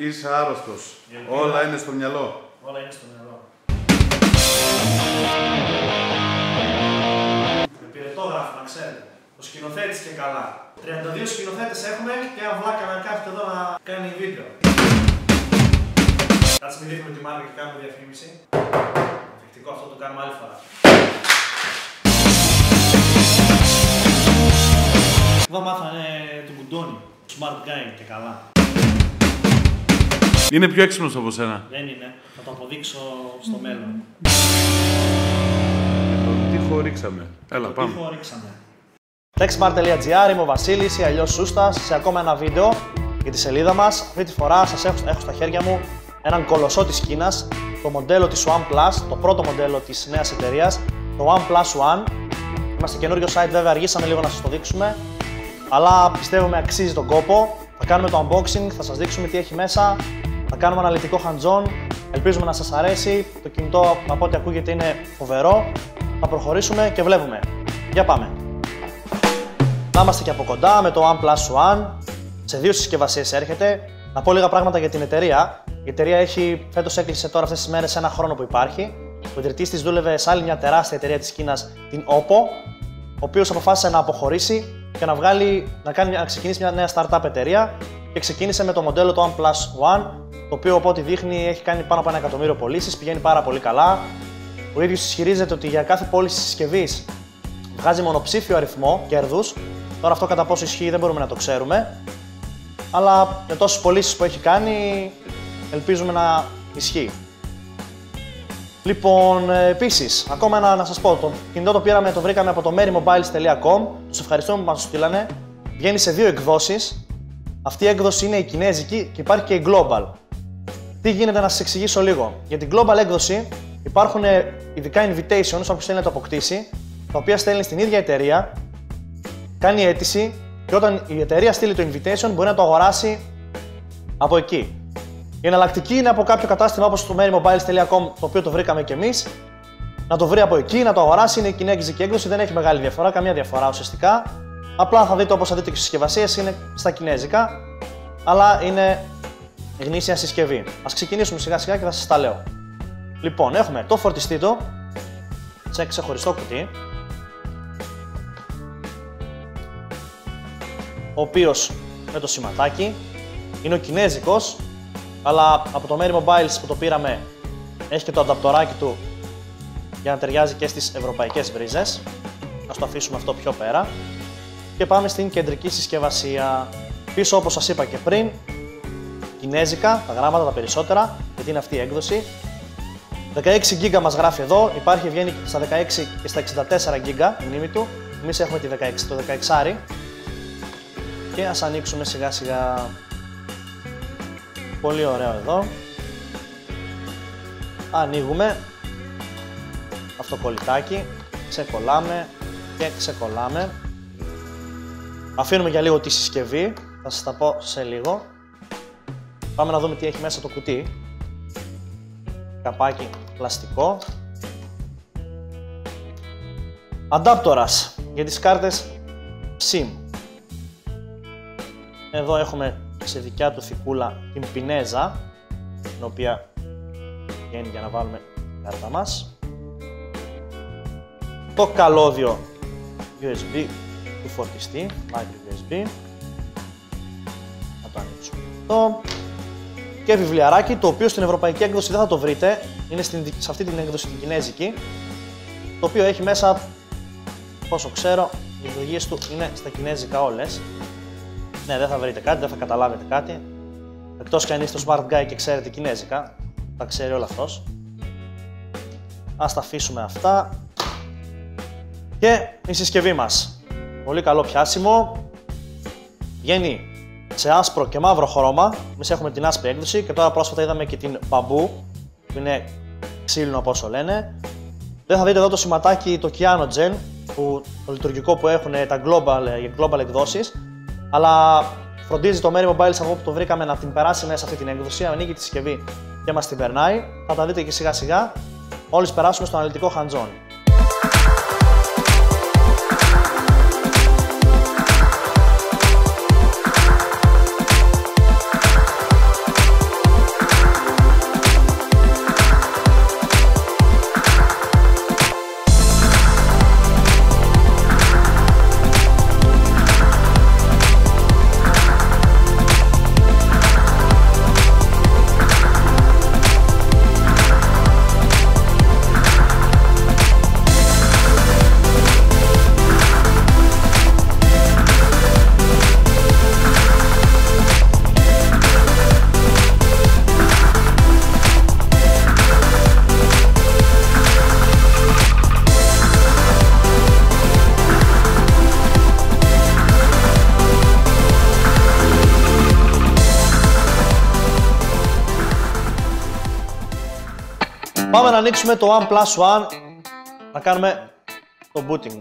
είσαι άρρωστος. Όλα είναι στο μυαλό. Όλα είναι στο μυαλό. Με πυρετόγραφο, να ξέρετε. Ο σκηνοθέτης και καλά. 32 σκηνοθέτες έχουμε και ένα βλάκα να κάθεται εδώ να κάνει βίντεο. Κάτσε μην δείχνουμε τη μάρκα και κάνουμε διαφήμιση. Εφικτικό, αυτό το κάνουμε άλλη φορά. Εδώ μάθανε τον κουντόνι. Smart guy και καλά. Είναι πιο έξυπνος από σένα. Δεν είναι. Θα το αποδείξω στο μέλλον. Τι χωρίξαμε. Έλα, πάμε. Τι χωρίξαμε. Techsmart.gr, είμαι ο Βασίλης ή αλλιώς Σούστας σε ακόμα ένα βίντεο για τη σελίδα μας. Αυτή τη φορά σας έχω στα χέρια μου έναν κολοσσό της Κίνας, το μοντέλο της OnePlus, το πρώτο μοντέλο της νέας εταιρείας, το OnePlus One. Είμαστε καινούριο site, βέβαια αργήσαμε λίγο να σας το δείξουμε, αλλά πιστεύουμε αξίζει τον κόπο. Θα κάνουμε το unboxing, θα σας δείξουμε τι έχει μέσα, θα κάνουμε αναλυτικό hands-on, ελπίζουμε να σας αρέσει. Το κινητό, από ό,τι ακούγεται, είναι φοβερό. Θα προχωρήσουμε και βλέπουμε. Για πάμε. Να είμαστε και από κοντά με το OnePlus One. Σε δύο συσκευασίες έρχεται. Να πω λίγα πράγματα για την εταιρεία. Η εταιρεία φέτος έκλεισε τώρα αυτές τις μέρες ένα χρόνο που υπάρχει. Ο ιδρυτής της δούλευε σε άλλη μια τεράστια εταιρεία της Κίνας, την OPPO, ο οποίος αποφάσισε να αποχωρήσει και να ξεκινήσει μια νέα startup εταιρεία και ξεκίνησε με το μοντέλο το OnePlus One, το οποίο από ό,τι δείχνει έχει κάνει πάνω από 1 εκατομμύριο πωλήσεις, πηγαίνει πάρα πολύ καλά. Ο ίδιος ισχυρίζεται ότι για κάθε πώληση συσκευής βγάζει μονοψήφιο αριθμό κέρδους. Τώρα αυτό κατά πόσο ισχύει δεν μπορούμε να το ξέρουμε, αλλά με τόσες πωλήσεις που έχει κάνει ελπίζουμε να ισχύει. Λοιπόν, επίσης, ακόμα να σας πω, το κινητό το βρήκαμε από το merymobiles.com, τους ευχαριστούμε που μας το στείλανε. Βγαίνει σε δύο εκδόσεις. Αυτή η έκδοση είναι η κινέζικη και υπάρχει και η global. Τι γίνεται να σας εξηγήσω λίγο. Για την global έκδοση υπάρχουν ειδικά invitations, όποιος θέλει να το αποκτήσει, τα οποία στέλνει στην ίδια εταιρεία, κάνει αίτηση και όταν η εταιρεία στείλει το invitation μπορεί να το αγοράσει από εκεί. Η εναλλακτική είναι από κάποιο κατάστημα όπως το merymobiles.com, το οποίο το βρήκαμε κι εμείς, να το βρει από εκεί, να το αγοράσει. Είναι η κινέζικη έκδοση, δεν έχει μεγάλη διαφορά, καμία διαφορά ουσιαστικά. Απλά θα δείτε, όπως θα δείτε και στις συσκευασίες, είναι στα κινέζικα, αλλά είναι γνήσια συσκευή. Ας ξεκινήσουμε σιγά σιγά και θα σας τα λέω. Λοιπόν, έχουμε το φορτιστή του σε ξεχωριστό κουτί, ο οποίος με το σηματάκι είναι ο κινέζικος, αλλά από το merymobiles που το πήραμε έχει και το ανταπτοράκι του για να ταιριάζει και στις ευρωπαϊκές βρίζες. Ας το αφήσουμε αυτό πιο πέρα και πάμε στην κεντρική συσκευασία. Πίσω, όπως σας είπα και πριν, κινέζικα, τα γράμματα τα περισσότερα, γιατί είναι αυτή η έκδοση. 16 GB μας γράφει εδώ, βγαίνει στα 16 και στα 64 GB η μνήμη του. Εμείς έχουμε το 16. Και ας ανοίξουμε σιγά σιγά. Πολύ ωραίο εδώ. Ανοίγουμε αυτό το κολλητάκι, ξεκολλάμε και ξεκολλάμε. Αφήνουμε για λίγο τη συσκευή, θα σας τα πω σε λίγο. Πάμε να δούμε τι έχει μέσα το κουτί. Καπάκι πλαστικό. Αντάπτορας για τις κάρτες SIM. Εδώ έχουμε σε δικιά του θικούλα την πινέζα, την οποία βγαίνει για να βάλουμε την κάρτα μας. Το καλώδιο USB του φορτιστή, micro USB. Θα το ανοίξουμε εδώ. Και βιβλιαράκι, το οποίο στην ευρωπαϊκή έκδοση δεν θα το βρείτε, είναι σε αυτή την έκδοση την κινέζικη, το οποίο έχει μέσα, όσο ξέρω, οι λειτουργίες του είναι στα κινέζικα όλες. Ναι, δεν θα βρείτε κάτι, δεν θα καταλάβετε κάτι. Εκτός και αν είστε το smart guy και ξέρετε κινέζικα, τα ξέρει όλα αυτός. Ας τα αφήσουμε αυτά. Και η συσκευή μας. Πολύ καλό πιάσιμο. Βγαίνει σε άσπρο και μαύρο χρώμα. Εμείς έχουμε την άσπρη έκδοση και τώρα πρόσφατα είδαμε και την μπαμπού, που είναι ξύλινο από όσο λένε. Δεν θα δείτε εδώ το σηματάκι, το Cyanogen, το λειτουργικό που έχουν τα global εκδόσεις. Αλλά φροντίζει το merymobiles από όπου το βρήκαμε να την περάσει μέσα αυτή την έκδοση. Ανοίγει τη συσκευή και μας την περνάει. Θα τα δείτε και σιγά σιγά. Όλες περάσουμε στο αναλυτικό hands-on. Πάμε να ανοίξουμε το OnePlus One, να κάνουμε το booting.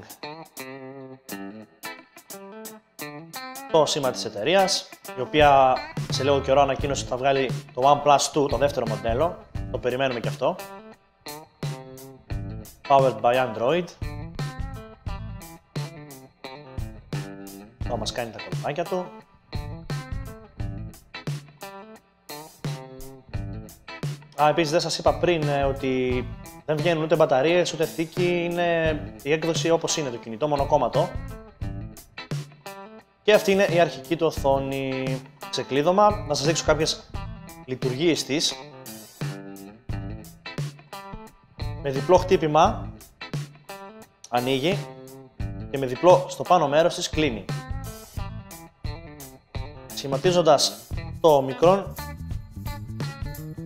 Το σήμα της εταιρείας, η οποία σε λίγο καιρό ανακοίνωσε ότι θα βγάλει το OnePlus 2, το δεύτερο μοντέλο. Το περιμένουμε και αυτό. Powered by Android. Θα μας κάνει τα κολπάκια του. Επίσης δεν σας είπα πριν ότι δεν βγαίνουν ούτε μπαταρίες ούτε θήκη, είναι η έκδοση όπως είναι το κινητό, μονοκόμματο. Και αυτή είναι η αρχική του οθόνη. Ξεκλείδωμα, να σας δείξω κάποιες λειτουργίες της. Με διπλό χτύπημα ανοίγει και με διπλό στο πάνω μέρος της κλείνει. Σχηματίζοντας το μικρόν,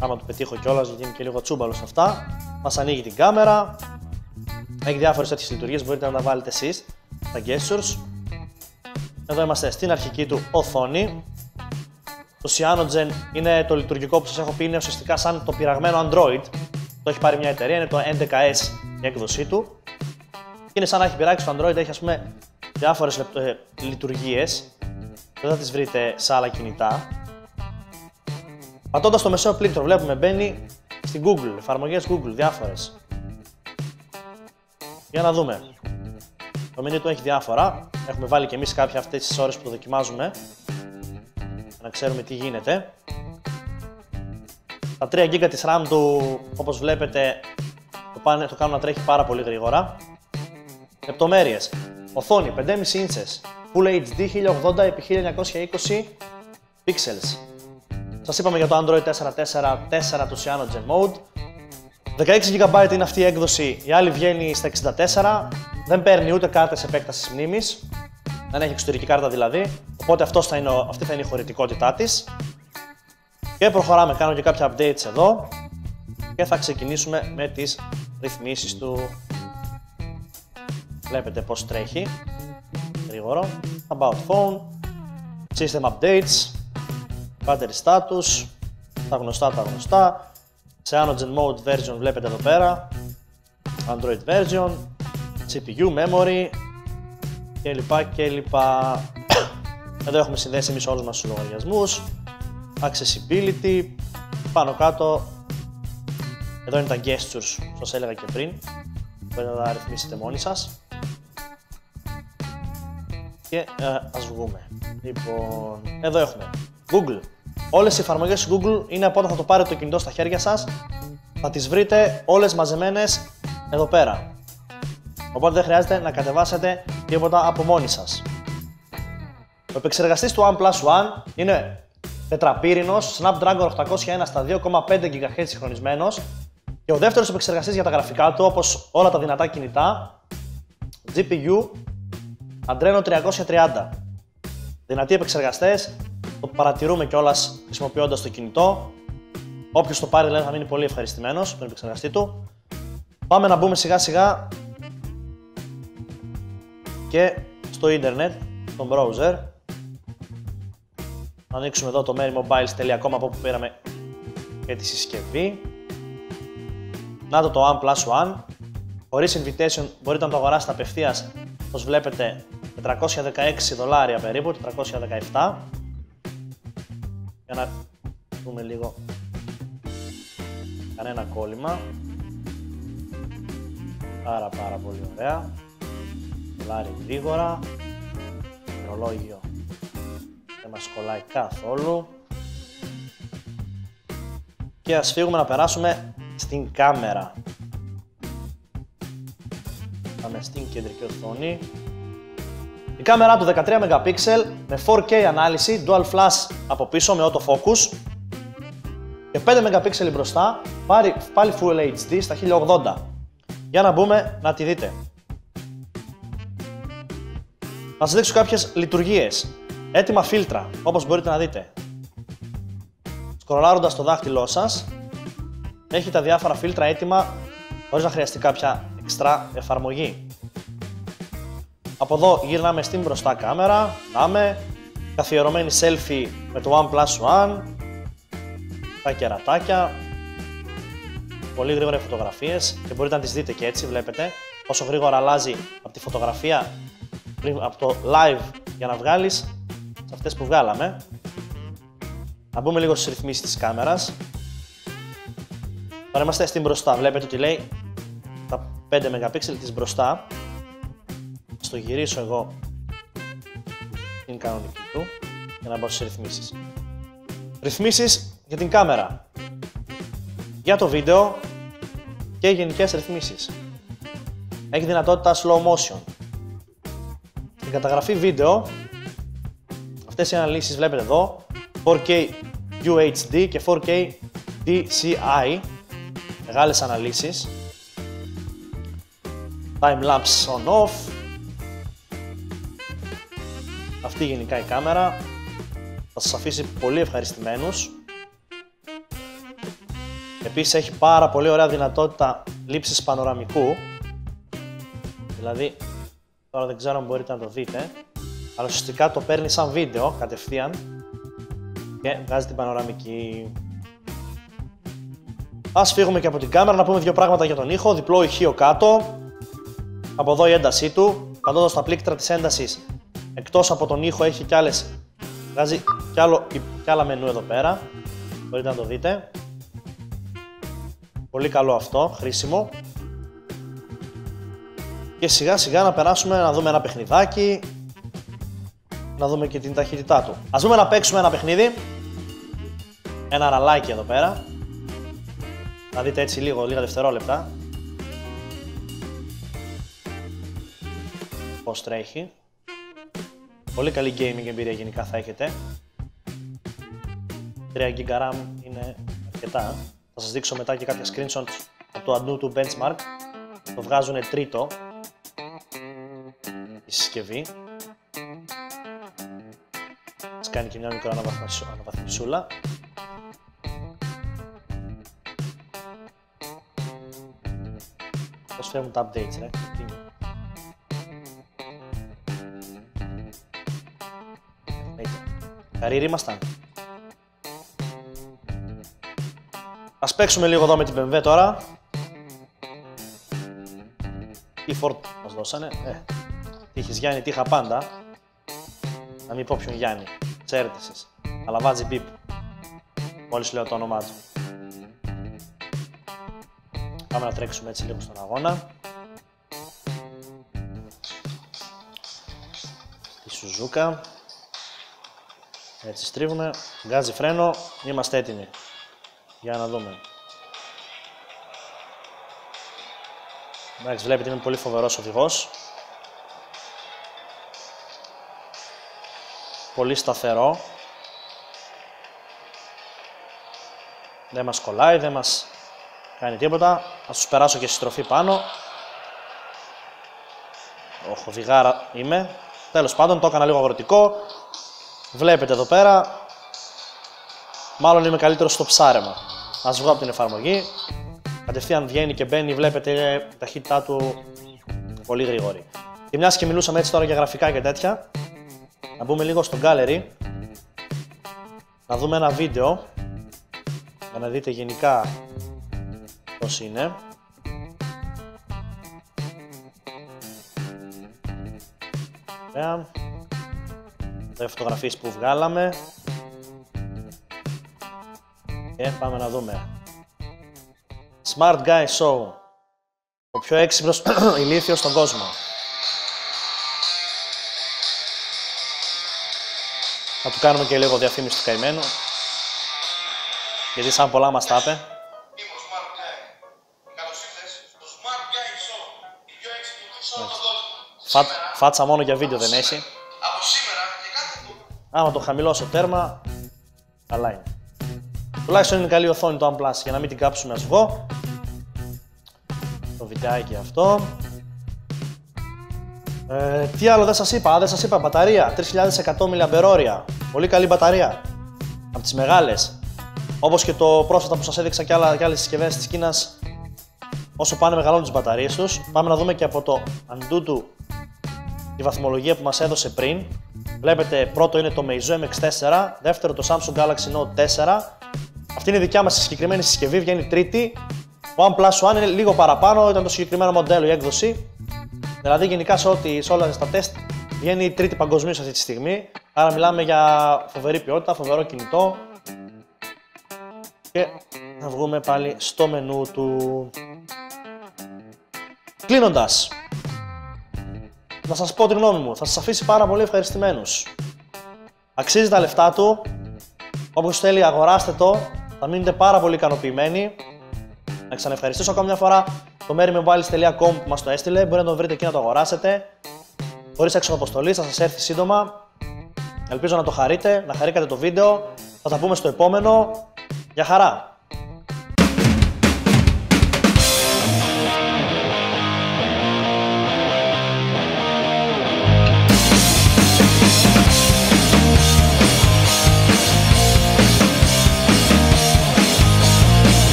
άμα το πετύχω κιόλας γιατί είναι και λίγο τσούμπαλος αυτά, μας ανοίγει την κάμερα. Έχει διάφορες τέτοιες λειτουργίες, μπορείτε να τα βάλετε εσείς, τα gestures. Εδώ είμαστε στην αρχική του οθόνη. Το Cyanogen είναι το λειτουργικό που σας έχω πει, είναι ουσιαστικά σαν το πειραγμένο Android. Το έχει πάρει μια εταιρεία, είναι το 11S η έκδοσή του. Και είναι σαν να έχει πειράξει το Android, έχει ας πούμε διάφορες λειτουργίες. Δεν θα τις βρείτε σε άλλα κινητά. Πατώντας το μεσαίο πλήκτρο βλέπουμε μπαίνει στην Google, εφαρμογές Google, διάφορες. Για να δούμε. Το menu του έχει διάφορα. Έχουμε βάλει και εμείς κάποια αυτές τις ώρες που το δοκιμάζουμε. Για να ξέρουμε τι γίνεται. Τα 3 GB της RAM του, όπως βλέπετε, το κάνουν να τρέχει πάρα πολύ γρήγορα. Λεπτομέρειες. Οθόνη 5,5 inches, Full HD 1080x1920 pixels. Σας είπαμε για το Android 4.4 του Cyanogen Mode. 16 GB είναι αυτή η έκδοση, η άλλη βγαίνει στα 64. Δεν παίρνει ούτε κάρτες επέκτασης μνήμης. Δεν έχει εξωτερική κάρτα δηλαδή, οπότε αυτή θα είναι η χωρητικότητά της. Και προχωράμε, κάνω και κάποια updates εδώ και θα ξεκινήσουμε με τις ρυθμίσεις του. Βλέπετε πως τρέχει, γρήγορο. About phone, system updates, battery status, τα γνωστά. Cyanogen mode version βλέπετε εδώ πέρα, Android version, CPU, memory κλπ. Εδώ έχουμε συνδέσει εμείς όλους μας τους λογαριασμούς, accessibility, πάνω κάτω. Εδώ είναι τα gestures, σας έλεγα και πριν, μπορείτε να τα ρυθμίσετε μόνοι σας. Και ας βγούμε. Λοιπόν, εδώ έχουμε Google. Όλες οι εφαρμογές Google είναι από όταν θα το πάρετε το κινητό στα χέρια σας, θα τις βρείτε όλες μαζεμένες εδώ πέρα. Οπότε δεν χρειάζεται να κατεβάσετε τίποτα από μόνοι σας. Ο επεξεργαστής του OnePlus One είναι τετραπύρινος, Snapdragon 801 στα 2,5 GHz συγχρονισμένος και ο δεύτερος επεξεργαστής για τα γραφικά του, όπως όλα τα δυνατά κινητά, GPU Adreno 330. Δυνατοί επεξεργαστές, το παρατηρούμε κιόλας χρησιμοποιώντας το κινητό. Όποιος το πάρει δηλαδή θα μείνει πολύ ευχαριστημένος με τον επεξεργαστή του. Πάμε να μπούμε σιγά σιγά και στο ίντερνετ, στο browser. Να ανοίξουμε εδώ το merymobiles.com από όπου πήραμε και τη συσκευή. Να το OnePlus One. Χωρίς invitation μπορείτε να το αγοράσετε απευθείας, όπως βλέπετε, $416 περίπου, 417. Για να δούμε λίγο. Κανένα κόλλημα. Πάρα πολύ ωραία. Κολλάρει γρήγορα. Ρολόγιο δεν μας κολλάει καθόλου. Και ας φύγουμε να περάσουμε στην κάμερα. Πάμε στην κεντρική οθόνη. Η κάμερα του 13 MP με 4K ανάλυση, dual flash από πίσω με autofocus και 5 MP μπροστά, πάλι Full HD στα 1080. Για να μπούμε να τη δείτε. Να σας δείξω κάποιες λειτουργίες. Έτοιμα φίλτρα, όπως μπορείτε να δείτε. Σκρολάροντας το δάχτυλό σας, έχει τα διάφορα φίλτρα έτοιμα, χωρίς να χρειαστεί κάποια εξτρά εφαρμογή. Από εδώ γυρνάμε στην μπροστά κάμερα, δάμε, καθιερωμένη selfie με το OnePlus One, τα κερατάκια, πολύ γρήγορα οι φωτογραφίες και μπορείτε να τις δείτε και έτσι, βλέπετε πόσο γρήγορα αλλάζει από τη φωτογραφία, από το live για να βγάλεις σε αυτές που βγάλαμε. Να μπούμε λίγο στις ρυθμίσεις της κάμερας. Τώρα είμαστε στην μπροστά, βλέπετε ότι λέει τα 5 MP της μπροστά. Στο γυρίσω εγώ την κανονική του για να μπω στις ρυθμίσεις. Ρυθμίσεις για την κάμερα, για το βίντεο και γενικές ρυθμίσεις. Έχει δυνατότητα slow motion. Στην καταγραφή βίντεο, αυτές οι αναλύσεις βλέπετε εδώ, 4K UHD και 4K DCI, μεγάλες αναλύσεις. Time-lapse on-off. Αυτή γενικά η κάμερα θα σας αφήσει πολύ ευχαριστημένους. Επίσης έχει πάρα πολύ ωραία δυνατότητα λήψης πανοραμικού. Δηλαδή, τώρα δεν ξέρω αν μπορείτε να το δείτε, αλλά ουσιαστικά το παίρνει σαν βίντεο κατευθείαν και βγάζει την πανοραμική. Ας φύγουμε και από την κάμερα να πούμε δύο πράγματα για τον ήχο. Διπλό ηχείο κάτω, από εδώ η έντασή του. Πατώντας στα πλήκτρα της έντασης, εκτός από τον ήχο έχει κι άλλες, βγάζει κι άλλα μενού εδώ πέρα. Μπορείτε να το δείτε. Πολύ καλό αυτό, χρήσιμο. Και σιγά σιγά να περάσουμε να δούμε ένα παιχνιδάκι, να δούμε και την ταχύτητά του. Ας δούμε να παίξουμε ένα παιχνίδι. Ένα ραλάκι εδώ πέρα. Να δείτε έτσι λίγα δευτερόλεπτα πώς τρέχει. Πολύ καλή gaming εμπειρία γενικά θα έχετε. 3 GB RAM είναι αρκετά. Θα σας δείξω μετά και κάποια screenshots από το Antutu Benchmark. Το βγάζουν τρίτο η συσκευή. Ας κάνει και μια μικρή αναβαθμισούλα. Πώς φέρνουν τα updates, ρε. Καρύρι ήμασταν. Ας παίξουμε λίγο εδώ με την BMW τώρα. Τι Ford μας δώσανε. Τύχης Γιάννη, τύχα πάντα. Να μην πω ποιον Γιάννη. Ξέρετε εσείς. Αλλά βάζει μπιπ μόλις λέω το όνομά του. Πάμε να τρέξουμε έτσι λίγο στον αγώνα. Τη Σουζούκα. Έτσι στρίβουμε. Γκάζι φρένο. Είμαστε έτοιμοι. Για να δούμε. Εντάξει, βλέπετε είμαι πολύ φοβερός οδηγός. Πολύ σταθερό. Δεν μας κολλάει, δεν μας κάνει τίποτα. Ας τους περάσω και στη στροφή πάνω. Οδηγάρα είμαι. Τέλος πάντων, το έκανα λίγο αγροτικό. Βλέπετε εδώ πέρα. Μάλλον είμαι καλύτερος στο ψάρεμα. Ας βγω από την εφαρμογή. Κατευθείαν βγαίνει και μπαίνει, βλέπετε η ταχύτητά του πολύ γρήγορη. Και μιας και μιλούσαμε έτσι τώρα για γραφικά και τέτοια, να μπούμε λίγο στο gallery, να δούμε ένα βίντεο, για να δείτε γενικά πώς είναι. Ωραία. Εδώ οι φωτογραφίες που βγάλαμε. Και πάμε να δούμε. Smart Guy Show. Ο πιο έξυπνος ηλίθιος στον κόσμο. Θα του κάνουμε και λίγο διαφήμιση του καημένου. Γιατί σαν πολλά μας τα είπε. Είμαι ο Smart Guy. Καλώς ήρθες στο Smart Guy Show. Η πιο έξυπνη του show στον κόσμο. Φάτσα μόνο για βίντεο δεν έχει. Από σήμερα και κάθε του. Άμα το χαμηλώσω τέρμα, καλά είναι. Τουλάχιστον είναι καλή οθόνη το OnePlus για να μην την κάψουμε, ας βγω. Το βιντεάκι αυτό. Τι άλλο δεν σας είπα, μπαταρία 3100 mAh. Πολύ καλή μπαταρία. Από τις μεγάλες. Όπως και το πρόσφατα που σας έδειξα και άλλες συσκευές της Κίνας. Όσο πάνε μεγαλώνουν τις μπαταρίες τους. Πάμε να δούμε και από το Antutu τη βαθμολογία που μας έδωσε πριν. Βλέπετε πρώτο είναι το Meizu MX4, δεύτερο το Samsung Galaxy Note 4. Αυτή είναι η δικιά μας συγκεκριμένη συσκευή, βγαίνει τρίτη. OnePlus One είναι λίγο παραπάνω, ήταν το συγκεκριμένο μοντέλο η έκδοση. Δηλαδή γενικά σε όλα τα τεστ βγαίνει η τρίτη παγκοσμίως αυτή τη στιγμή. Άρα μιλάμε για φοβερή ποιότητα, φοβερό κινητό. Και να βγούμε πάλι στο μενού του. Κλείνοντας, να σας πω τη γνώμη μου, θα σας αφήσει πάρα πολύ ευχαριστημένους. Αξίζει τα λεφτά του, όποιος θέλει αγοράστε το, θα μείνετε πάρα πολύ ικανοποιημένοι. Να ξαναευχαριστήσω ακόμα μια φορά το merymobiles.com που μας το έστειλε, μπορείτε να το βρείτε εκεί να το αγοράσετε. Χωρίς έξοδο αποστολής, θα σας έρθει σύντομα. Ελπίζω να το χαρείτε, να χαρήκατε το βίντεο, θα τα πούμε στο επόμενο. Γεια χαρά!